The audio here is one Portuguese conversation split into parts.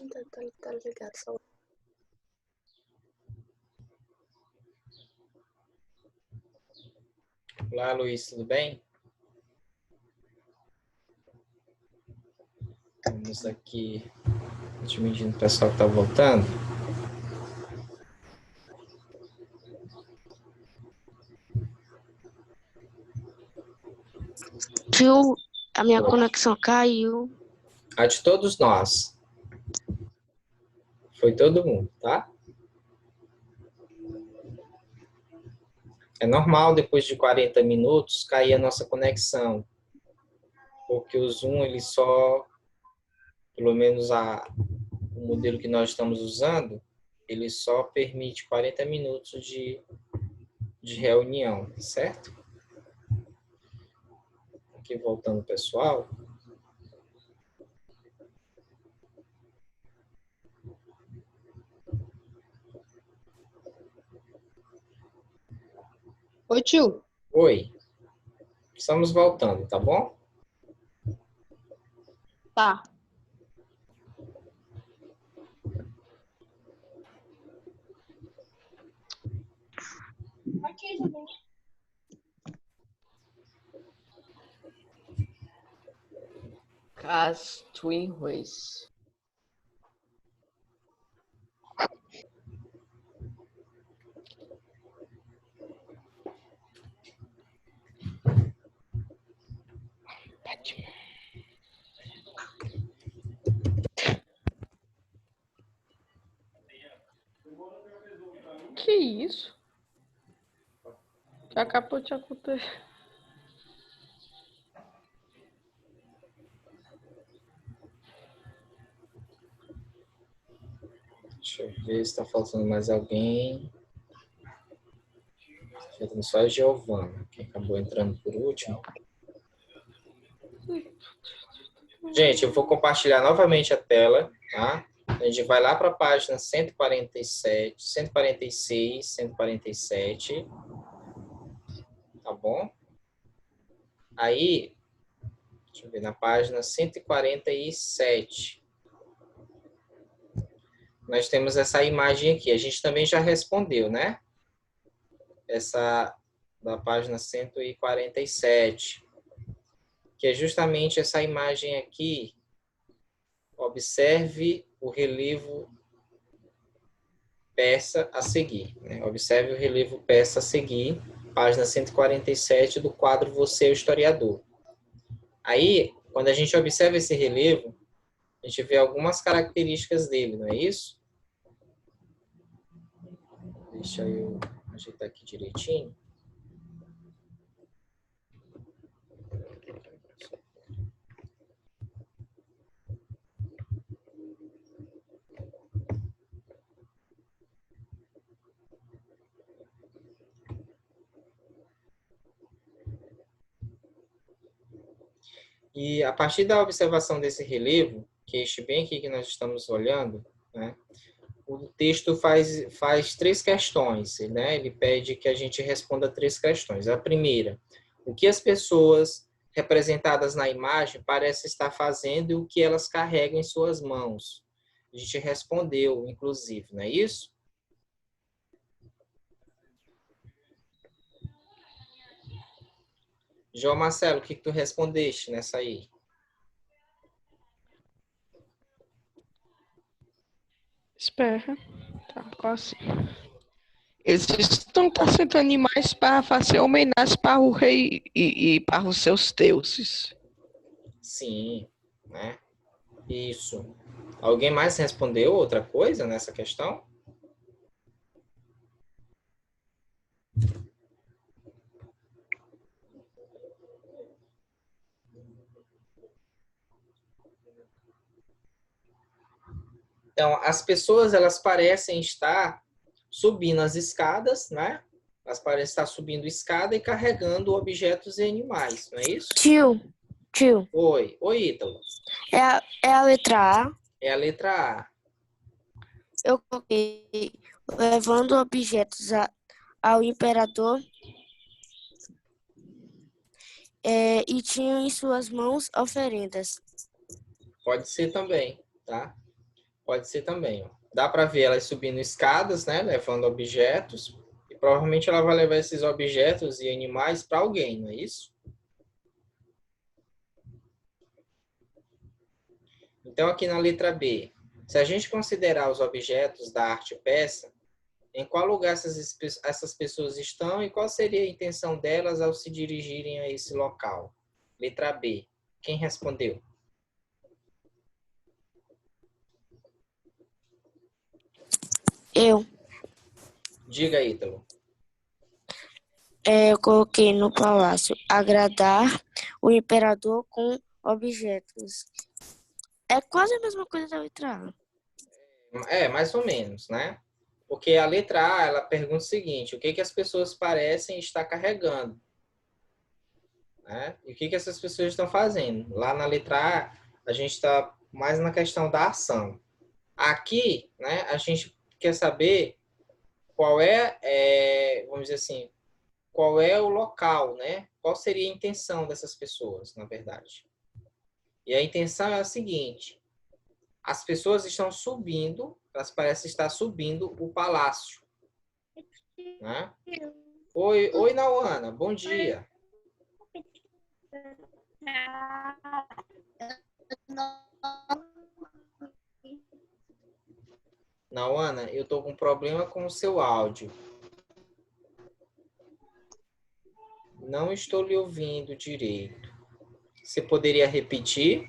Tá ligado, só. Olá, Luiz, tudo bem? Vamos aqui admitindo o pessoal que está voltando. Tio, a minha conexão caiu. A de todos nós. Foi todo mundo, tá? É normal, depois de 40 minutos, cair a nossa conexão. Porque o Zoom, ele só, pelo menos o modelo que nós estamos usando, ele só permite 40 minutos de reunião, certo? Aqui voltando, pessoal. Oi, tio. Oi. Estamos voltando, tá bom? Tá. Cas Twin Race. Que isso? Que acabou de acontecer. Deixa eu ver se está faltando mais alguém. Faltando só a Giovana, que acabou entrando por último. Gente, eu vou compartilhar novamente a tela, tá? A gente vai lá para a página 147, 146, 147. Tá bom? Aí, deixa eu ver, na página 147. Nós temos essa imagem aqui. A gente também já respondeu, né? Essa da página 147. Que é justamente essa imagem aqui. Observe o relevo persa a seguir. Né? Observe o relevo persa a seguir, página 147 do quadro Você é o Historiador. Aí, quando a gente observa esse relevo, a gente vê algumas características dele, não é isso? Deixa eu ajeitar aqui direitinho. E a partir da observação desse relevo, que é este bem aqui que nós estamos olhando, né, o texto faz três questões, né? Ele pede que a gente responda três questões. A primeira, o que as pessoas representadas na imagem parecem estar fazendo e o que elas carregam em suas mãos. A gente respondeu, inclusive, não é isso? João Marcelo, o que tu respondeste nessa aí? Espera. Tá, quase. Eles estão caçando animais para fazer homenagem para o rei e para os seus deuses. Sim, né? Isso. Alguém mais respondeu outra coisa nessa questão? Então, as pessoas, elas parecem estar subindo as escadas, né? Elas parecem estar subindo escada e carregando objetos e animais, não é isso? Tio. Oi, Ítalo. É a letra A. É a letra A. Eu coloquei levando objetos ao imperador e tinham em suas mãos oferendas. Pode ser também, tá? Pode ser também, ó. Dá para ver elas subindo escadas, né? Levando objetos. E provavelmente ela vai levar esses objetos e animais para alguém, não é isso? Então, aqui na letra B, se a gente considerar os objetos da arte peça, em qual lugar essas pessoas estão e qual seria a intenção delas ao se dirigirem a esse local? Letra B. Quem respondeu? Eu, Diga, Ítalo. eu coloquei no palácio agradar o imperador com objetos. É quase a mesma coisa da letra A. É, mais ou menos, né? Porque a letra A, ela pergunta o seguinte, o que que as pessoas parecem estar carregando? Né? E o que que essas pessoas estão fazendo? Lá na letra a gente está mais na questão da ação. Aqui, né, a gente quer saber qual vamos dizer assim, qual é o local, né? Qual seria a intenção dessas pessoas, na verdade. E a intenção é a seguinte, as pessoas estão subindo, elas parecem estar subindo o palácio, né? Oi, Nauana, bom dia. Nauana, eu tô com um problema com o seu áudio. Não estou lhe ouvindo direito. Você poderia repetir?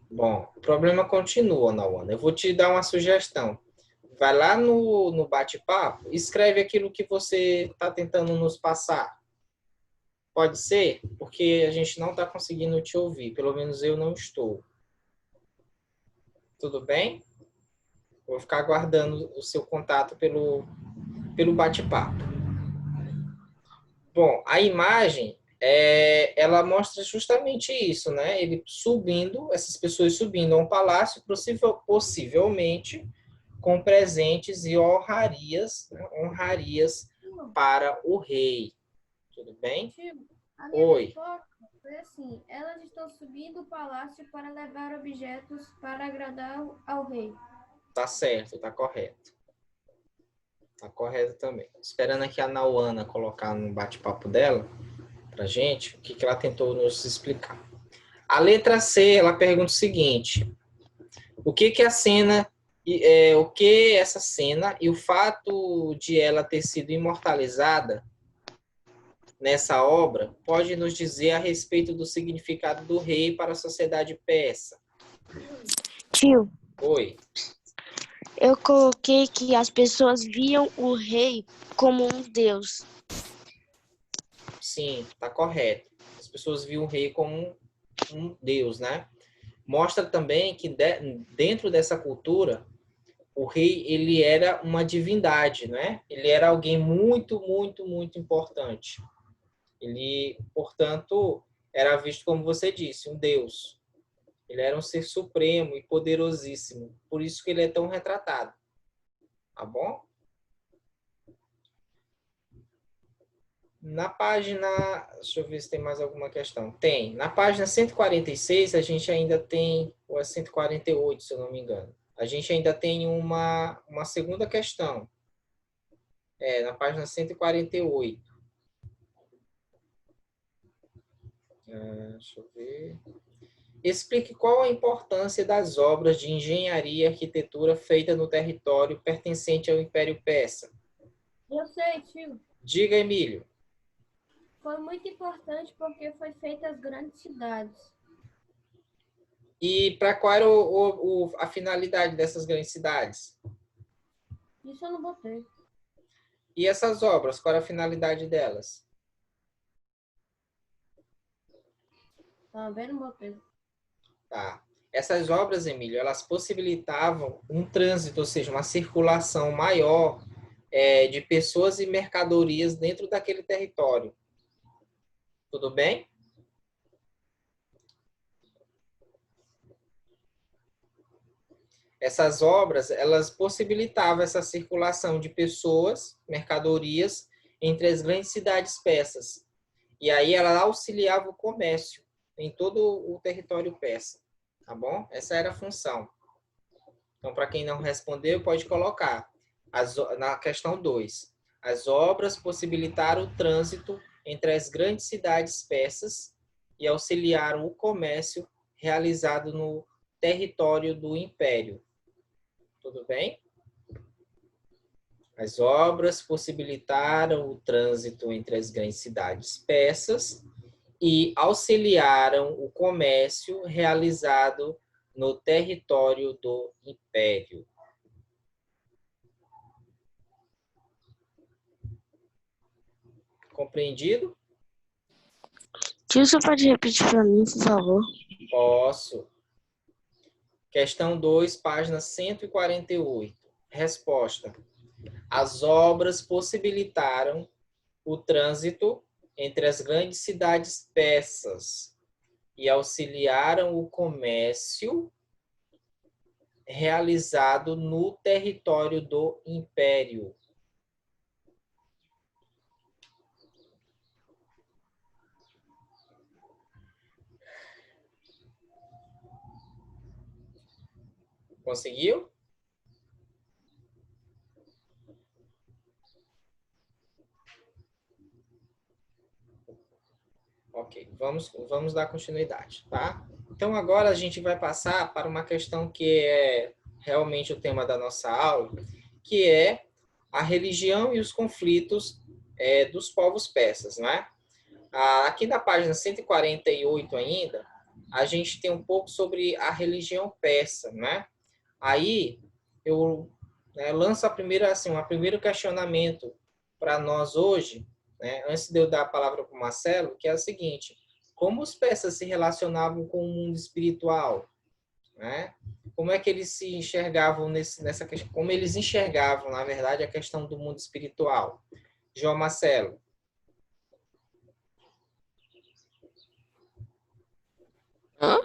Bom, o problema continua, Nauana. Eu vou te dar uma sugestão. Vai lá no bate-papo, escreve aquilo que você está tentando nos passar. Pode ser? Porque a gente não está conseguindo te ouvir. Pelo menos eu não estou. Tudo bem? Vou ficar aguardando o seu contato pelo bate-papo. Bom, a imagem, ela mostra justamente isso, né? Ele subindo, essas pessoas subindo a um palácio, possivelmente com presentes e honrarias, né? Honrarias para o rei. Tudo bem? A minha Oi. resposta foi assim: elas estão subindo o palácio para levar objetos para agradar ao rei. Tá certo, tá correto. Tá correto também. Esperando aqui a Nauana colocar no bate-papo dela pra gente, o que ela tentou nos explicar. A letra C, ela pergunta o seguinte: o que a cena, o que essa cena e o fato de ela ter sido imortalizada nessa obra pode nos dizer a respeito do significado do rei para a sociedade persa? Tio, Oi. eu coloquei que as pessoas viam o rei como um deus. Sim, tá correto. As pessoas viam o rei como um deus, né? Mostra também que dentro dessa cultura, o rei, ele era uma divindade, né? Ele era alguém muito, muito, muito importante. Ele, portanto, era visto, como você disse, um deus. Ele era um ser supremo e poderosíssimo. Por isso que ele é tão retratado. Tá bom? Na página... Deixa eu ver se tem mais alguma questão. Tem. Na página 146, a gente ainda tem... Ou é 148, se eu não me engano. A gente ainda tem uma segunda questão. Na página 148. Deixa eu ver. Explique qual a importância das obras de engenharia e arquitetura feitas no território pertencente ao Império Persa. Eu sei, tio. Diga, Emílio. Foi muito importante porque foi feita as grandes cidades. E para qual era a finalidade dessas grandes cidades? Isso eu não botei. E essas obras, qual era a finalidade delas? Também não botei. Tá. Essas obras, Emílio, elas possibilitavam um trânsito, ou seja, uma circulação maior de pessoas e mercadorias dentro daquele território. Tudo bem? Essas obras, elas possibilitavam essa circulação de pessoas, mercadorias entre as grandes cidades persas. E aí ela auxiliava o comércio em todo o território persa. Tá bom? Essa era a função. Então, para quem não respondeu, pode colocar na questão 2. As obras possibilitaram o trânsito entre as grandes cidades persas e auxiliaram o comércio realizado no território do império. Tudo bem? As obras possibilitaram o trânsito entre as grandes cidades persas e auxiliaram o comércio realizado no território do império. Compreendido? Tio, você pode repetir para mim, por favor? Posso. Questão 2, página 148. Resposta. As obras possibilitaram o trânsito entre as grandes cidades persas e auxiliaram o comércio realizado no território do império. Conseguiu? Ok, vamos dar continuidade, tá? Então, agora a gente vai passar para uma questão que é realmente o tema da nossa aula, que é a religião e os conflitos dos povos persas, né? Aqui na página 148 ainda, a gente tem um pouco sobre a religião persa, né? Aí, eu lanço um primeiro questionamento para nós hoje, né, antes de eu dar a palavra para o Marcelo, que é o seguinte: como os persas se relacionavam com o mundo espiritual? Né? Como é que eles se enxergavam nessa questão? Como eles enxergavam, na verdade, a questão do mundo espiritual? João Marcelo. Hã?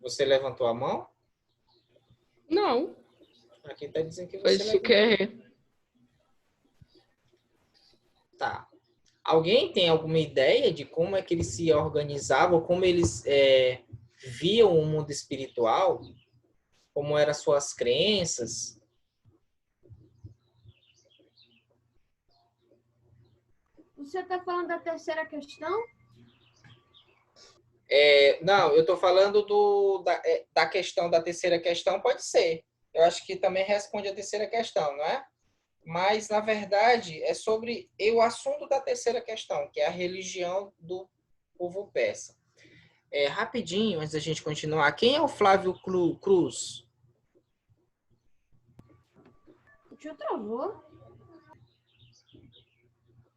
Você levantou a mão? Não. Aqui está dizendo que Foi você levantou. sequer. Tá. Alguém tem alguma ideia de como é que eles se organizavam, como eles viam o mundo espiritual? Como eram suas crenças? Você está falando da terceira questão? Não, eu estou falando da questão da terceira questão, pode ser. Eu acho que também responde a terceira questão, não é? Mas, na verdade, é sobre o assunto da terceira questão, que é a religião do povo persa. Rapidinho, antes da gente continuar, quem é o Flávio Cruz? O tio travou.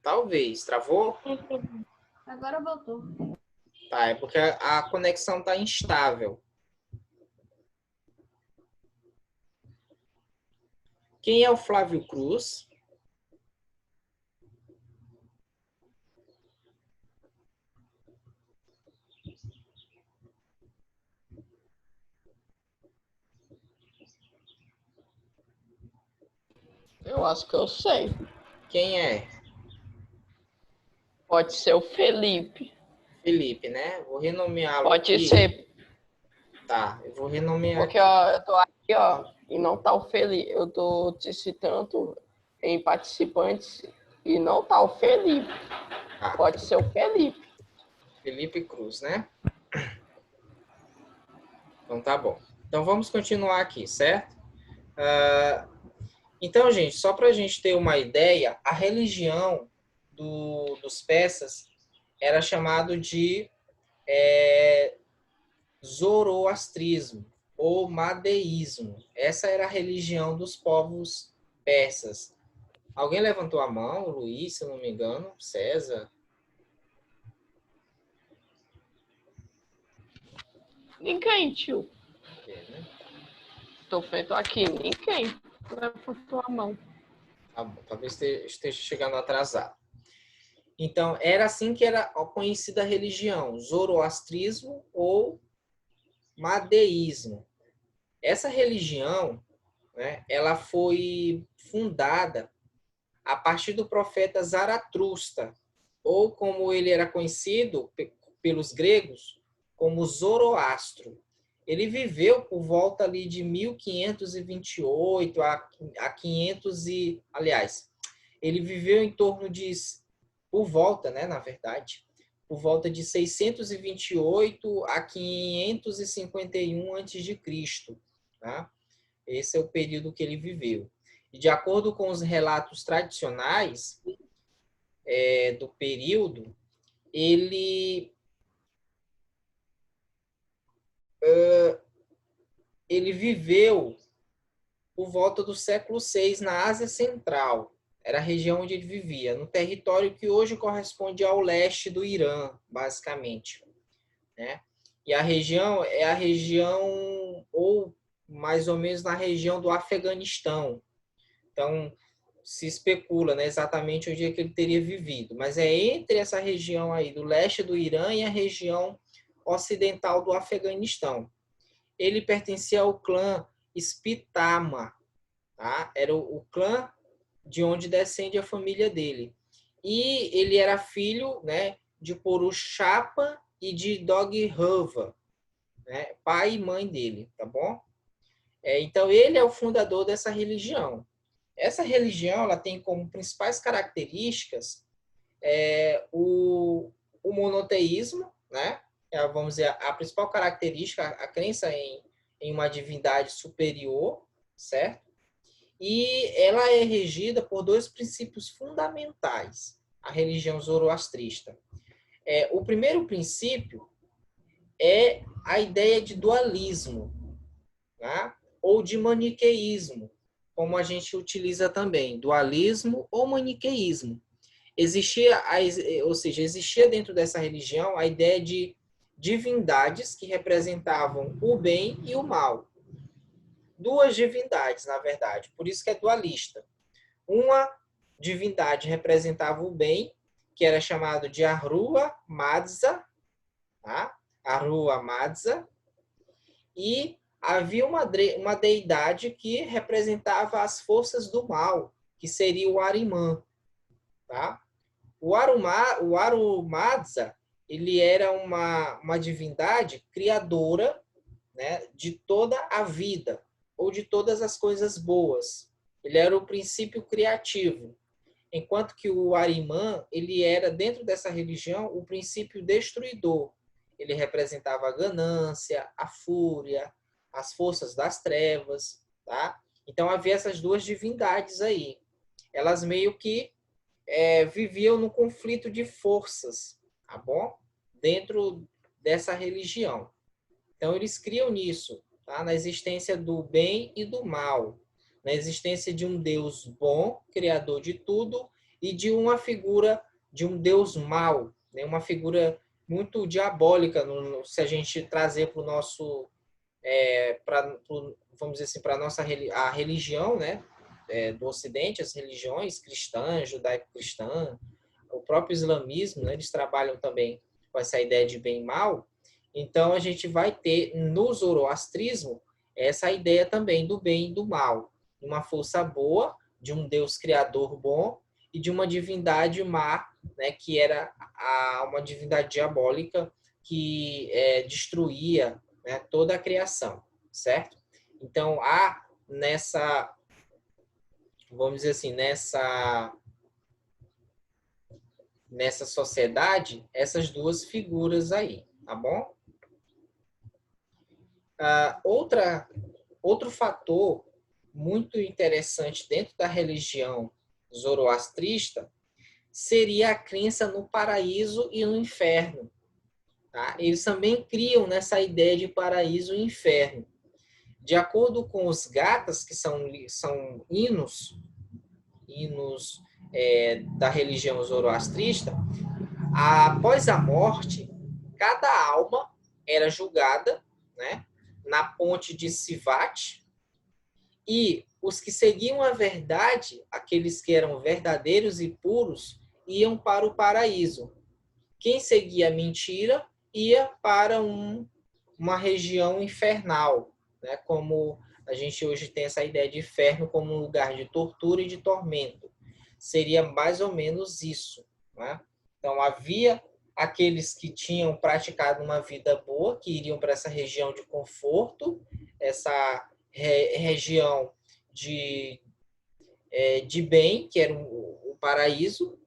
Talvez. Travou? Agora voltou. Tá, é porque a conexão está instável. Quem é o Flávio Cruz? Eu acho que eu sei. Quem é? Pode ser o Felipe. Felipe, né? Vou renomeá-lo Pode aqui. ser. Tá, eu vou renomear Porque aqui. ó, eu tô aqui, ó, e não tá o Felipe. Eu tô te citando em participantes e não tá o Felipe. Tá, Pode ser o Felipe. Felipe Cruz, né? Então tá bom. Então vamos continuar aqui, certo? Então, gente, só para a gente ter uma ideia, a religião dos persas era chamado de zoroastrismo ou madeísmo. Essa era a religião dos povos persas. Alguém levantou a mão? Luiz, se eu não me engano, César. Ninguém, tio. Tô feito aqui. Ninguém levantou a mão. Tá bom, talvez esteja chegando atrasado. Então, era assim que era conhecida a religião, zoroastrismo ou madeísmo. Essa religião, né, ela foi fundada a partir do profeta Zaratustra, ou como ele era conhecido pelos gregos, como Zoroastro. Ele viveu por volta ali de 1528 a 500 e... Aliás, ele viveu em torno de... Por volta, né, na verdade, por volta de 628 a 551 a.C., tá? Esse é o período que ele viveu. E de acordo com os relatos tradicionais do período, ele viveu por volta do século VI na Ásia Central. Era a região onde ele vivia, no território que hoje corresponde ao leste do Irã, basicamente, né? E a região é a região, ou mais ou menos na região do Afeganistão. Então, se especula, né, exatamente onde é que ele teria vivido. Mas é entre essa região aí do leste do Irã e a região ocidental do Afeganistão. Ele pertencia ao clã Spitama, tá? Era o clã de onde descende a família dele. E ele era filho, né, de Purushapa e de Doghrava, né, pai e mãe dele, tá bom? Então, ele é o fundador dessa religião. Essa religião ela tem como principais características o monoteísmo, né? Vamos dizer, a principal característica, a crença em uma divindade superior, certo? E ela é regida por dois princípios fundamentais, a religião zoroastrista. O primeiro princípio é a ideia de dualismo, tá? Ou de maniqueísmo, como a gente utiliza também, dualismo ou maniqueísmo. Existia dentro dessa religião a ideia de divindades que representavam o bem e o mal. Duas divindades, na verdade, por isso que é dualista. Uma divindade representava o bem, que era chamado de Ahura Mazda, tá? Ahura Mazda, e havia uma deidade que representava as forças do mal, que seria o Ahriman, tá? O Ahura Mazda, ele era uma divindade criadora, né, de toda a vida, ou de todas as coisas boas. Ele era o princípio criativo. Enquanto que o Ahriman, ele era, dentro dessa religião, o princípio destruidor. Ele representava a ganância, a fúria, as forças das trevas, tá? Então havia essas duas divindades aí. Elas meio que viviam no conflito de forças, tá bom? Dentro dessa religião. Então eles criam nisso, tá? Na existência do bem e do mal, na existência de um Deus bom, criador de tudo, e de uma figura de um Deus mau, né? Uma figura muito diabólica, se a gente trazer para o nosso, vamos dizer assim, para a religião, né? Do Ocidente, as religiões cristãs, judaico-cristã, o próprio islamismo, né? Eles trabalham também com essa ideia de bem e mal. Então, a gente vai ter no zoroastrismo essa ideia também do bem e do mal, uma força boa, de um Deus criador bom e de uma divindade má, né, que era uma divindade diabólica que destruía, né, toda a criação, certo? Então, há vamos dizer assim, nessa sociedade, essas duas figuras aí, tá bom? Outro fator muito interessante dentro da religião zoroastrista seria a crença no paraíso e no inferno. Tá? Eles também criam nessa ideia de paraíso e inferno. De acordo com os gathas, que são hinos da religião zoroastrista, após a morte, cada alma era julgada, né, na ponte de Sivat, e os que seguiam a verdade, aqueles que eram verdadeiros e puros, iam para o paraíso. Quem seguia a mentira ia para uma região infernal, né? Como a gente hoje tem essa ideia de inferno como um lugar de tortura e de tormento. seria mais ou menos isso, né? Então, havia aqueles que tinham praticado uma vida boa, que iriam para essa região de conforto, essa região de bem, que era o paraíso,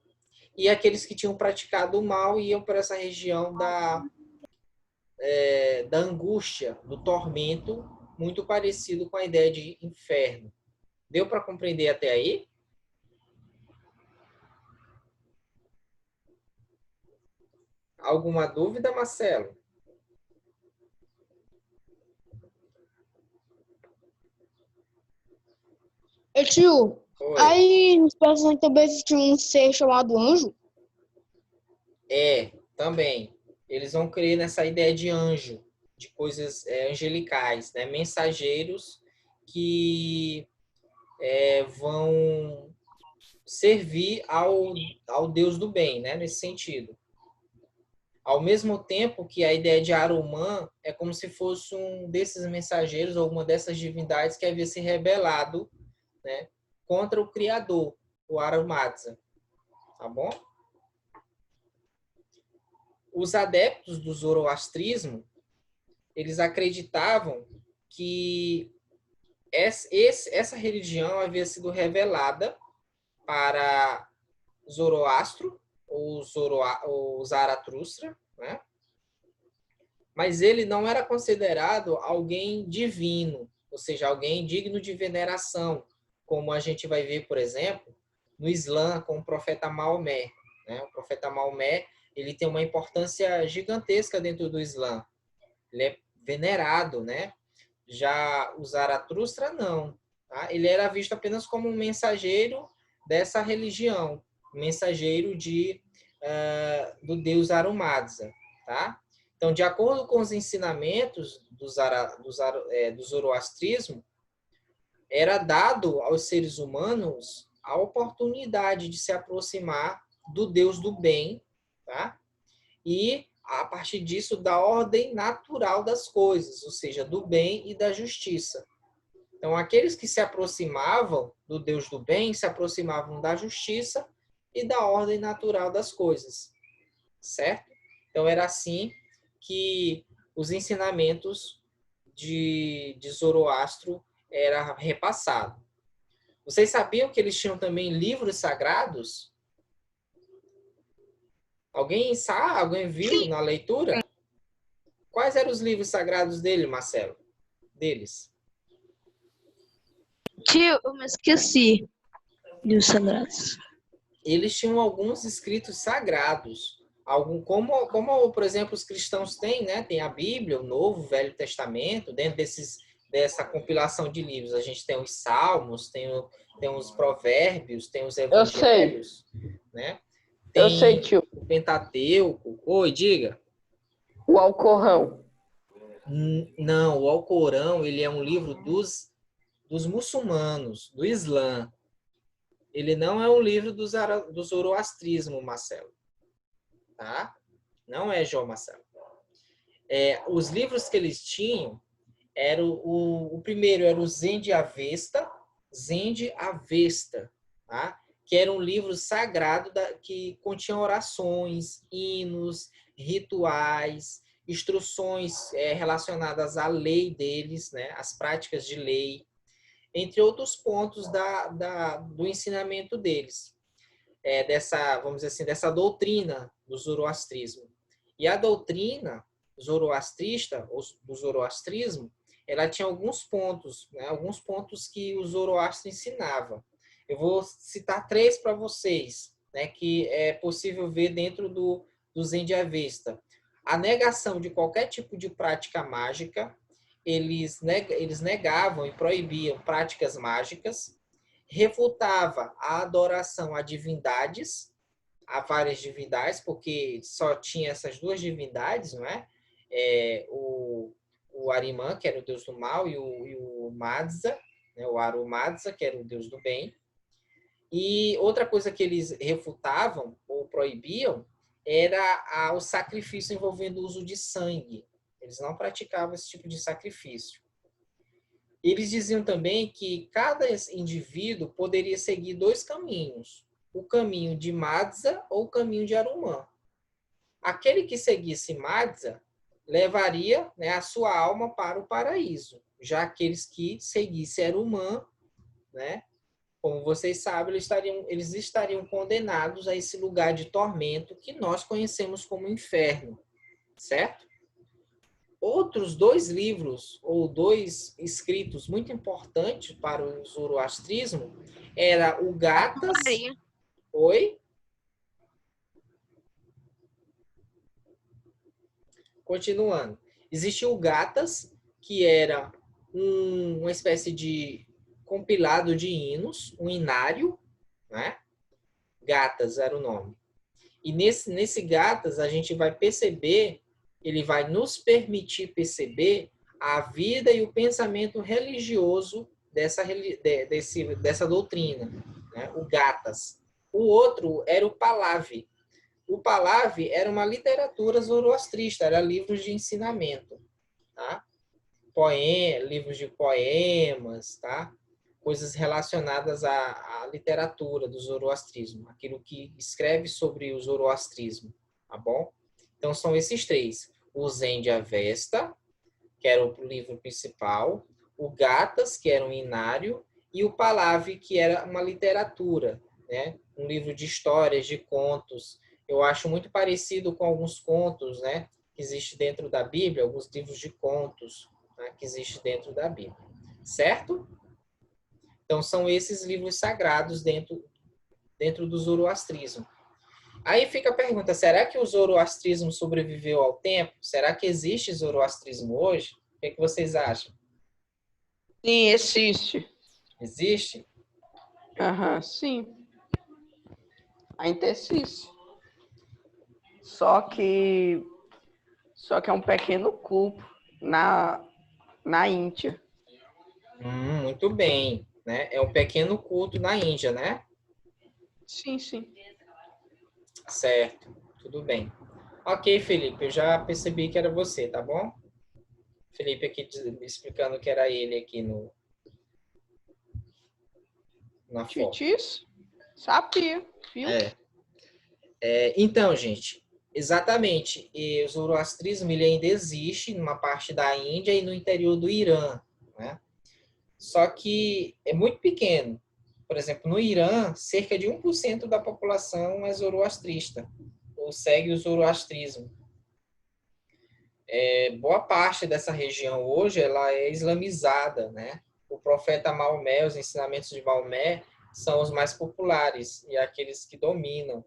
e aqueles que tinham praticado o mal iam para essa região da angústia, do tormento, muito parecido com a ideia de inferno. Deu para compreender até aí? Alguma dúvida, Marcelo? Tio, Oi. aí nos personagens também existia um ser chamado anjo. Também. Eles vão crer nessa ideia de anjo, de coisas angelicais, né? Mensageiros que vão servir ao Deus do bem, né? Nesse sentido. Ao mesmo tempo que a ideia de Arumã é como se fosse um desses mensageiros, ou uma dessas divindades que havia se rebelado, né, contra o Criador, o Arumatsa. Tá bom? Os adeptos do zoroastrismo, eles acreditavam que essa religião havia sido revelada para Zoroastro, ou Zaratustra, né? Mas ele não era considerado alguém divino, ou seja, alguém digno de veneração, como a gente vai ver, por exemplo, no Islã com o profeta Maomé, né? O profeta Maomé, ele tem uma importância gigantesca dentro do Islã. Ele é venerado, né? Já o Zaratustra, não. Tá? Ele era visto apenas como um mensageiro dessa religião, um mensageiro do deus Arumatsa. Tá? Então, de acordo com os ensinamentos do zoroastrismo, era dado aos seres humanos a oportunidade de se aproximar do Deus do bem, tá? E, a partir disso, da ordem natural das coisas, ou seja, do bem e da justiça. Então, aqueles que se aproximavam do Deus do bem se aproximavam da justiça e da ordem natural das coisas, certo? Então, era assim que os ensinamentos de Zoroastro era repassado. Vocês sabiam que eles tinham também livros sagrados? Alguém sabe? Alguém viu na leitura? Quais eram os livros sagrados dele, Marcelo? Deles? Tio, eu me esqueci dos sagrados. Eles tinham alguns escritos sagrados. Como, por exemplo, os cristãos têm, né? Tem a Bíblia, o Novo, o Velho Testamento. Dentro dessa compilação de livros, a gente tem os Salmos, tem os Provérbios, tem os Evangelhos, né? Eu sei, tio. O Pentateuco. Oi, diga. O Alcorão. Não, o Alcorão, ele é um livro dos muçulmanos, do Islã. Ele não é um livro do zoroastrismo, Marcelo. Tá? Não é, João Marcelo. Os livros que eles tinham, o primeiro era o Zen de Avesta, tá? Que era um livro sagrado que continha orações, hinos, rituais, instruções relacionadas à lei deles, né? As práticas de lei, entre outros pontos do ensinamento deles, vamos dizer assim, dessa doutrina do zoroastrismo. E a doutrina zoroastrista, ou do zoroastrismo, ela tinha alguns pontos, né? Alguns pontos que o Zoroastro ensinava. Eu vou citar 3 para vocês, né? Que é possível ver dentro do Zen de Avesta. A negação de qualquer tipo de prática mágica, eles negavam e proibiam práticas mágicas, refutava a adoração a divindades, a várias divindades, porque só tinha essas 2 divindades, não é? O Arimã, que era o deus do mal, e o Madza, né? O Arumatsa, que era o deus do bem. E outra coisa que eles refutavam ou proibiam era o sacrifício envolvendo o uso de sangue. Eles não praticavam esse tipo de sacrifício. Eles diziam também que cada indivíduo poderia seguir 2 caminhos. o caminho de Madza ou o caminho de Arumã. Aquele que seguisse Madza levaria, né, a sua alma para o paraíso. Já aqueles que seguissem Arumã, né, como vocês sabem, eles estariam condenados a esse lugar de tormento que nós conhecemos como inferno, certo? Outros dois livros, ou dois escritos muito importantes para o zoroastrismo, era o Gatas... Maria. Oi? Continuando. Existia o Gatas, que era uma espécie de compilado de hinos, um inário, né? Gatas era o nome. E nesse Gatas a gente vai perceber, ele vai nos permitir perceber a vida e o pensamento religioso dessa doutrina, né? O Gatas. O outro era o Pahlavi. O Pahlavi era uma literatura zoroastrista, era livros de ensinamento, tá? Livros de poemas, tá? Coisas relacionadas à literatura do zoroastrismo, aquilo que escreve sobre o zoroastrismo, tá bom? Então são esses três: o Zen de Avesta, que era o livro principal, o Gatas, que era um inário, e o Pahlavi, que era uma literatura, né? Um livro de histórias, de contos. Eu acho muito parecido com alguns contos, né, que existe dentro da Bíblia, alguns livros de contos, né, que existe dentro da Bíblia, certo? Então são esses livros sagrados dentro do zoroastrismo. Aí fica a pergunta: será que o zoroastrismo sobreviveu ao tempo? Será que existe zoroastrismo hoje? O que vocês acham? Sim, existe. Existe? Aham, sim. Ainda existe. Só que é um pequeno culto na Índia. Muito bem, né? É um pequeno culto na Índia, né? Sim, sim. Certo, tudo bem. Ok, Felipe, eu já percebi que era você, tá bom? Felipe aqui explicando que era ele aqui na foto. Titis? Sabia, viu? Então, gente, exatamente. E o zoroastrismo ele ainda existe numa parte da Índia e no interior do Irã, né? Só que é muito pequeno. Por exemplo, no Irã, cerca de 1% da população é zoroastrista, ou segue o zoroastrismo. Boa parte dessa região hoje ela é islamizada, né? O profeta Maomé, os ensinamentos de Maomé são os mais populares e aqueles que dominam,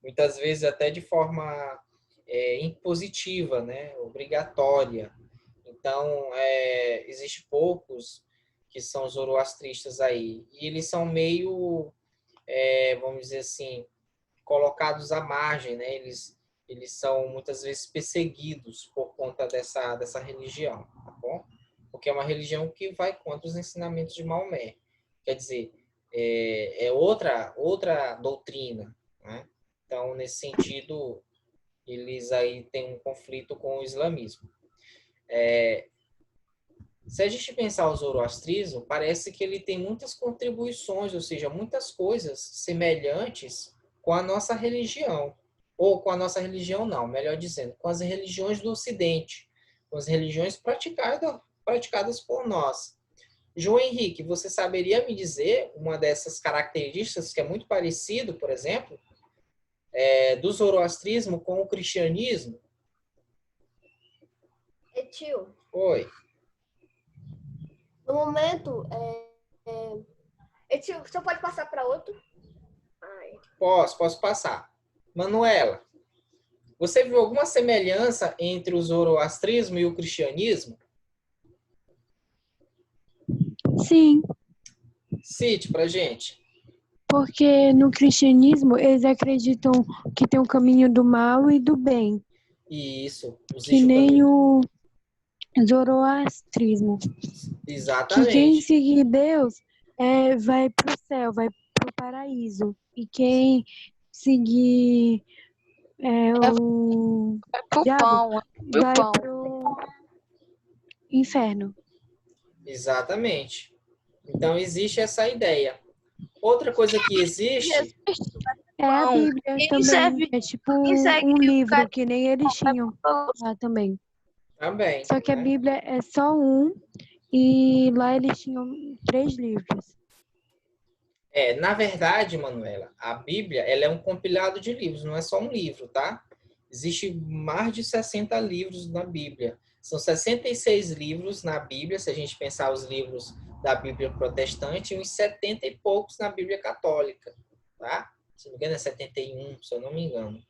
muitas vezes até de forma impositiva, né? Obrigatória. Então, existe poucos que são zoroastristas aí. E eles são meio, vamos dizer assim, colocados à margem, né? Eles são muitas vezes perseguidos por conta dessa religião, tá bom? Porque é uma religião que vai contra os ensinamentos de Maomé. Quer dizer, é outra doutrina, né? Então, nesse sentido, eles aí têm um conflito com o islamismo. Se a gente pensar o zoroastrismo, parece que ele tem muitas contribuições, ou seja, muitas coisas semelhantes com a nossa religião. Ou com a nossa religião não, melhor dizendo, com as religiões do Ocidente, com as religiões praticadas por nós. João Henrique, você saberia me dizer uma dessas características que é muito parecido, por exemplo, do zoroastrismo com o cristianismo? Tio, Oi. no momento, tio, você pode passar para outro? Posso passar. Manuela, você viu alguma semelhança entre o zoroastrismo e o cristianismo? Sim, Cite pra gente. porque no cristianismo eles acreditam que tem o caminho do mal e do bem, Isso. que nem o zoroastrismo. Que quem Exatamente. seguir Deus vai pro céu, vai pro paraíso. E quem seguir o Pro diabo pão, pro vai pão. pro inferno. Exatamente. Então, existe essa ideia. Outra coisa que existe, Jesus É a Não, Bíblia quem também. serve- É tipo quem segue um o livro cara que nem eles tinham lá também. também, Só que a né? Bíblia é só um e lá eles tinham 3 livros. Na verdade, Manuela, a Bíblia, ela é um compilado de livros, não é só um livro, tá? Existe mais de 60 livros na Bíblia. São 66 livros na Bíblia, se a gente pensar os livros da Bíblia protestante, e uns 70 e poucos na Bíblia católica, tá? Se não me engano, é 71, se eu não me engano.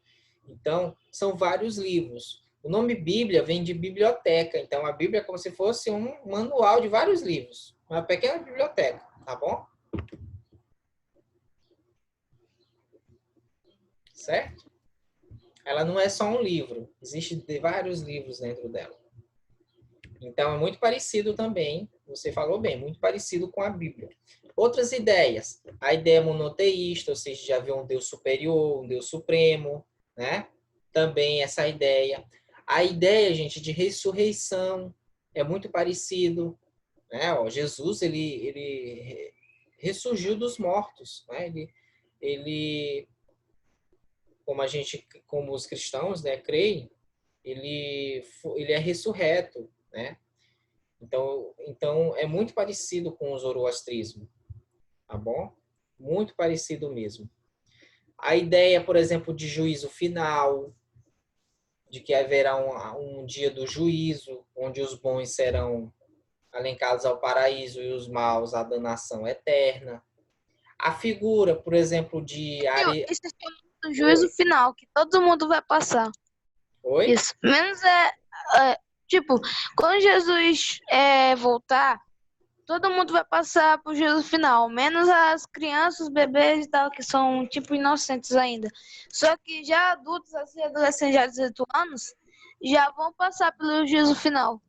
Então, são vários livros. O nome Bíblia vem de biblioteca, então a Bíblia é como se fosse um manual de vários livros, uma pequena biblioteca, tá bom? Certo? Ela não é só um livro, existem vários livros dentro dela. Então é muito parecido também, você falou bem, muito parecido com a Bíblia. Outras ideias, a ideia monoteísta, ou seja, já vê um Deus superior, um Deus supremo, né? Também essa ideia. A ideia, gente, de ressurreição é muito parecido, né? Ó, Jesus, ele ressurgiu dos mortos, né? Ele como os cristãos, né, creem, ele é ressurreto, né? Então é muito parecido com o zoroastrismo, tá bom? Muito parecido mesmo. A ideia, por exemplo, de juízo final, de que haverá um dia do juízo, onde os bons serão alencados ao paraíso e os maus à danação eterna. A figura, por exemplo, de Ari... Isso é o juízo final, que todo mundo vai passar. Oi? Isso. Menos tipo, quando Jesus voltar, todo mundo vai passar pro juízo final. Menos as crianças, os bebês e tal, que são, tipo, inocentes ainda. Só que já adultos, assim, adolescentes já de 18 anos, já vão passar pelo juízo final.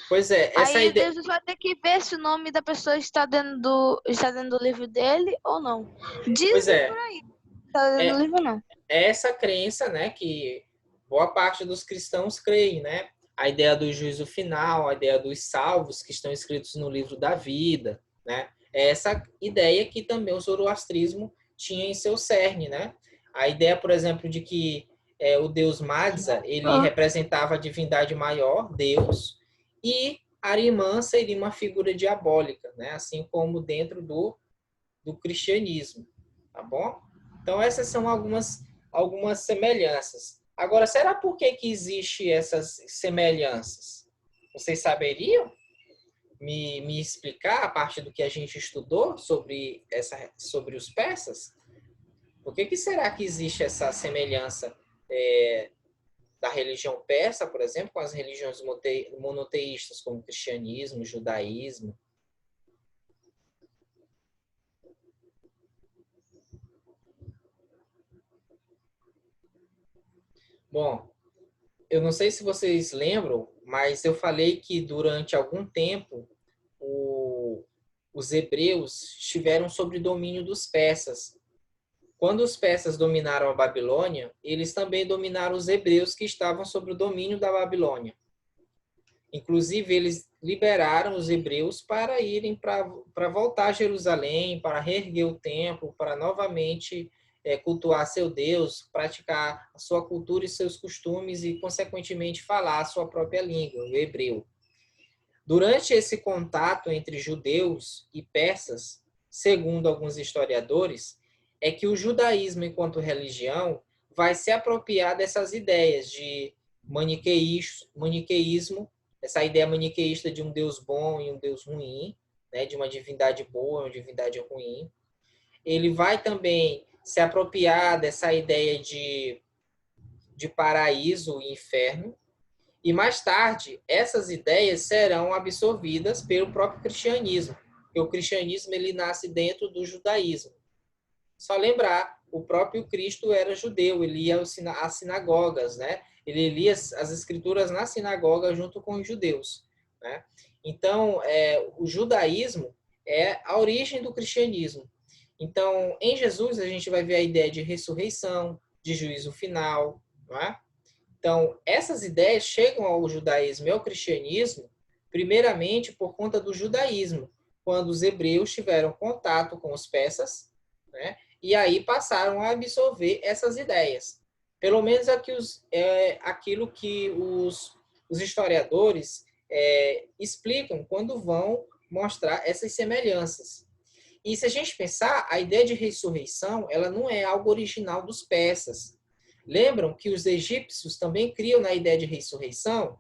Pois é, essa Aí ideia... Jesus vai ter que ver se o nome da pessoa está dentro do livro dele ou não. Pois Dizem por aí. Está dentro do livro ou não. É essa crença, né, que boa parte dos cristãos creem, né? A ideia do juízo final, a ideia dos salvos que estão escritos no livro da vida, né? É essa ideia que também o zoroastrismo tinha em seu cerne, né? A ideia, por exemplo, de que o deus Madza, ele representava a divindade maior, Deus, e Arimã seria uma figura diabólica, né? Assim como dentro do cristianismo, tá bom? Então, essas são algumas semelhanças. Agora, será por que existe essas semelhanças? Vocês saberiam me explicar, a partir do que a gente estudou sobre os persas? Por que será que existe essa semelhança da religião persa, por exemplo, com as religiões monoteístas, como o cristianismo, o judaísmo? Bom, eu não sei se vocês lembram, mas eu falei que durante algum tempo os hebreus estiveram sob domínio dos persas. Quando os persas dominaram a Babilônia, eles também dominaram os hebreus que estavam sob o domínio da Babilônia. Inclusive, eles liberaram os hebreus para irem para voltar a Jerusalém, para reerguer o templo, para novamente cultuar seu Deus, praticar a sua cultura e seus costumes e, consequentemente, falar a sua própria língua, o hebreu. Durante esse contato entre judeus e persas, segundo alguns historiadores, é que o judaísmo, enquanto religião, vai se apropriar dessas ideias de maniqueísmo, essa ideia maniqueísta de um Deus bom e um Deus ruim, né, de uma divindade boa e uma divindade ruim. Ele vai também se apropriar dessa ideia de paraíso e inferno, e mais tarde essas ideias serão absorvidas pelo próprio cristianismo, porque o cristianismo ele nasce dentro do judaísmo. Só lembrar, o próprio Cristo era judeu, ele ia às sinagogas, né? Ele lia as escrituras na sinagoga junto com os judeus, né? Então, o judaísmo é a origem do cristianismo. Então, em Jesus, a gente vai ver a ideia de ressurreição, de juízo final, não é? Então, essas ideias chegam ao judaísmo e ao cristianismo, primeiramente por conta do judaísmo, quando os hebreus tiveram contato com os persas, né? E aí passaram a absorver essas ideias. Pelo menos aquilo que os historiadores explicam quando vão mostrar essas semelhanças. E se a gente pensar, a ideia de ressurreição, ela não é algo original dos persas. Lembram que os egípcios também criam na ideia de ressurreição?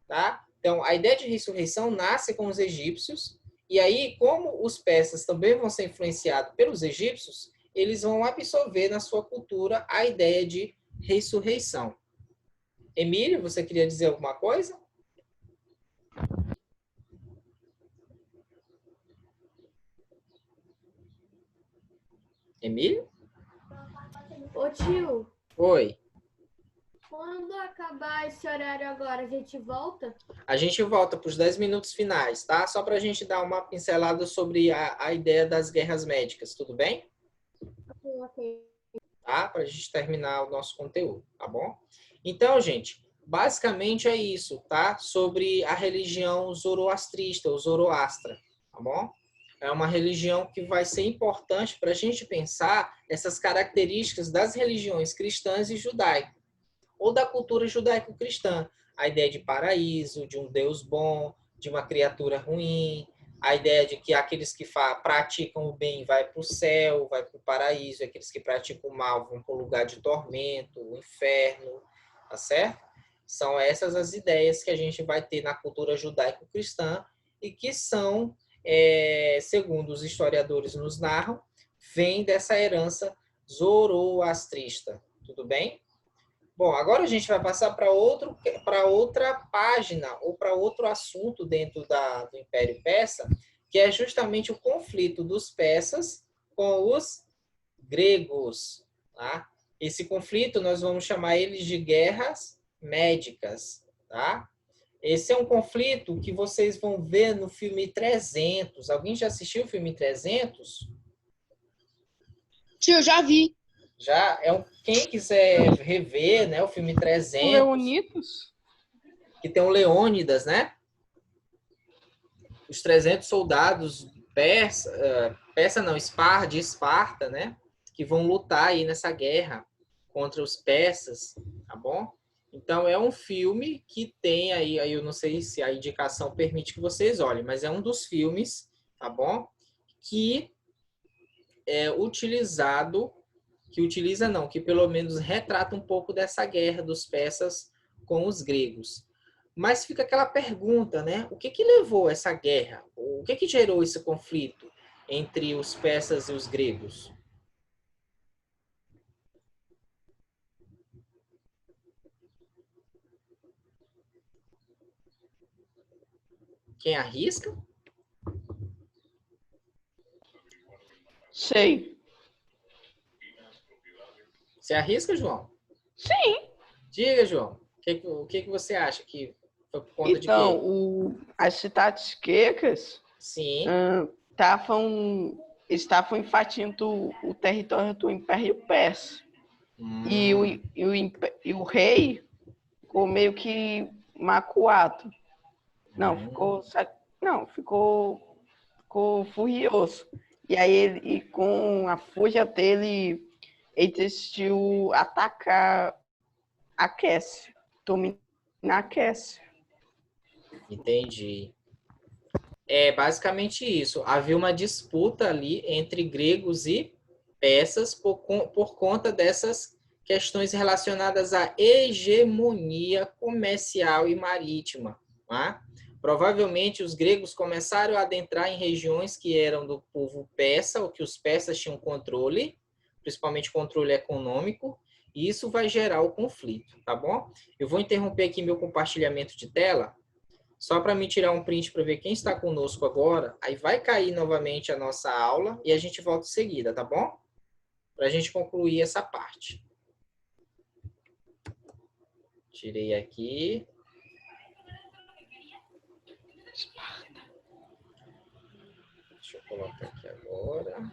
Tá? Então, a ideia de ressurreição nasce com os egípcios, e aí, como os persas também vão ser influenciados pelos egípcios, eles vão absorver na sua cultura a ideia de ressurreição. Emílio, você queria dizer alguma coisa? Emílio? Ô tio, Oi. quando acabar esse horário agora, a gente volta? A gente volta para os 10 minutos finais, tá? Só para a gente dar uma pincelada sobre a ideia das guerras médicas, tudo bem? Ok. Tá? Para a gente terminar o nosso conteúdo, tá bom? Então, gente, basicamente é isso, tá? Sobre a religião zoroastrista, ou zoroastra, tá bom? É uma religião que vai ser importante para a gente pensar essas características das religiões cristãs e judaicas, ou da cultura judaico-cristã. A ideia de paraíso, de um Deus bom, de uma criatura ruim, a ideia de que aqueles que praticam o bem vai para o céu, vai para o paraíso, e aqueles que praticam o mal vão para o lugar de tormento, o inferno, tá certo? São essas as ideias que a gente vai ter na cultura judaico-cristã e que são, segundo os historiadores nos narram, vêm dessa herança zoroastrista. Tudo bem? Bom, agora a gente vai passar para outra página ou para outro assunto dentro do Império Persa, que é justamente o conflito dos persas com os gregos. Tá? Esse conflito nós vamos chamar eles de guerras médicas. Tá? Esse é um conflito que vocês vão ver no filme 300. Alguém já assistiu o filme 300? Tio, já vi. Já quem quiser rever, né, o filme 300, Leonidas? que tem o Leônidas, né? Os 300 soldados de Esparta, né? Que vão lutar aí nessa guerra contra os persas, tá bom? Então é um filme que tem aí eu não sei se a indicação permite que vocês olhem, mas é um dos filmes, tá bom? Que é utilizado que pelo menos retrata um pouco dessa guerra dos persas com os gregos. Mas fica aquela pergunta, né? O que levou essa guerra? O que gerou esse conflito entre os persas e os gregos? Quem arrisca? Sei. Você arrisca, João? Sim. Diga, João. O que você acha que foi por conta de quê? Então, as cidades gregas Sim. estavam invadindo o território do Império Persa. E o rei ficou meio que magoado. Ficou furioso. E aí, com a fúria dele, ele decidiu atacar a Quécia, dominar a Quécia. Entendi. É basicamente isso. Havia uma disputa ali entre gregos e persas por conta dessas questões relacionadas à hegemonia comercial e marítima. Tá? Provavelmente os gregos começaram a adentrar em regiões que eram do povo persa, ou que os persas tinham controle, principalmente controle econômico, e isso vai gerar o conflito, tá bom? Eu vou interromper aqui meu compartilhamento de tela, só para me tirar um print para ver quem está conosco agora. Aí vai cair novamente a nossa aula e a gente volta em seguida, tá bom? Para a gente concluir essa parte. Tirei aqui. Deixa eu colocar aqui agora.